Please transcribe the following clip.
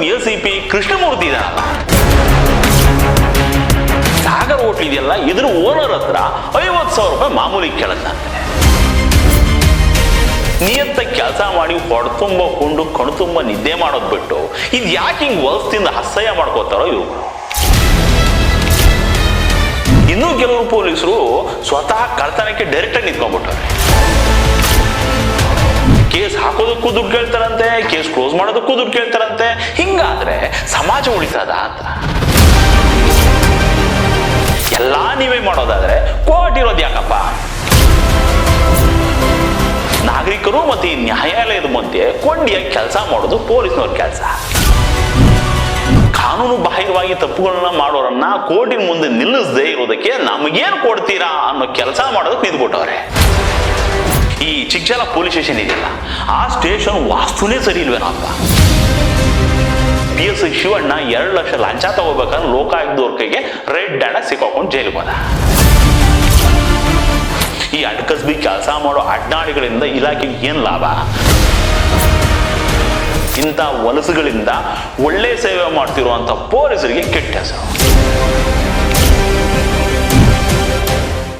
ACP Krishnamurthy ಇದಾನಲ್ಲ, Sagar hotel ಇದೆಯಲ್ಲ, ಇದ್ರ owner ಹತ್ರ 50,000 ರೂಪಾಯಿ ಮಾಮೂಲಿ ಕೇಳದಂತೆ. ನಿಯತ್ತ ಕೆಲಸ ಮಾಡಿ ಹೊಡ್ತುಂಬ ಕೊಂಡು ಕಣ್ತುಂಬ ನಿದ್ದೆ ಮಾಡೋದು ಬಿಟ್ಟು ಇದು ಯಾಕೆ ಹಿಂಗ್ ವಸ್ತಿಂದ ಅಸಹ್ಯ ಮಾಡ್ಕೋತಾರೋ ಇವ್ರು. ಇನ್ನೂ ಕೆಲವರು ಪೊಲೀಸರು ಸ್ವತಃ ಕಳ್ತನಕ್ಕೆ ಡೈರೆಕ್ಟ್ ಆಗಿ ನಿಂತ್ಕೊಂಡ್ಬಿಟ್ಟಾರೆ. ಕೇಸ್ ಹಾಕೋದಕ್ಕೂ ದುಡ್ಡು ಕೇಳ್ತಾರಂತೆ, ಕೇಸ್ ಕ್ಲೋಸ್ ಮಾಡೋದಕ್ಕೂ ದುಡ್ಡು ಕೇಳ್ತಾರಂತೆ. ಹಿಂಗಾದ್ರೆ ಸಮಾಜ ಉಳಿತದ ಅಂತ. ಎಲ್ಲಾ ನೀವೇ ಮಾಡೋದಾದ್ರೆ ಕೋರ್ಟ್ ಇರೋದು ಯಾಕಪ್ಪ? ನಾಗರಿಕರು ಮತ್ತೆ ಈ ನ್ಯಾಯಾಲಯದ ಮಧ್ಯೆ ಕೊಂಡಿಯಾಗಿ ಕೆಲಸ ಮಾಡೋದು ಪೊಲೀಸ್ನವ್ರ ಕೆಲಸ. ಕಾನೂನು ಬಾಹಿರವಾಗಿ ತಪ್ಪುಗಳನ್ನ ಮಾಡೋರನ್ನ ಕೋರ್ಟಿನ ಮುಂದೆ ನಿಲ್ಲಿಸದೇ ಇರೋದಕ್ಕೆ ನಮಗೇನು ಕೊಡ್ತೀರಾ ಅನ್ನೋ ಕೆಲಸ ಮಾಡೋದಕ್ಕೆ ನಿಂತ್ಬಿಟ್ಟವ್ರೆ. ಈ ಚಿಕ್ಕಜಾಲ ಪೊಲೀಸ್ ಸ್ಟೇಷನ್ ಇದೆಯಲ್ಲ, ಆ ಸ್ಟೇಷನ್ ವಾಸ್ತುನೇ ಸರಿ ಇಲ್ವೇನೋ ಅಂತ. PS ಶಿವಣ್ಣ 2 ಲಕ್ಷ ಲಂಚ ತಗೋಬೇಕಾದ್ರೆ ಲೋಕಾಯುಕ್ತವ್ರ ಕೈಗೆ ರೆಡ್ ಹ್ಯಾಂಡ್ ಸಿಕ್ಕಾಕೊಂಡು ಜೈಲಿಗೆ ಹೋದ. ಈ ಅಡ್ಕಸ್ಬಿ ಕೆಲಸ ಮಾಡೋ ಅಡ್ನಾಡಿಗಳಿಂದ ಇಲಾಖೆಗೆ ಏನ್ ಲಾಭ? ಇಂಥ ವಲಸುಗಳಿಂದ ಒಳ್ಳೆ ಸೇವೆ ಮಾಡ್ತಿರುವಂತ ಪೊಲೀಸರಿಗೆ ಕೆಟ್ಟ ಹೆಸರು.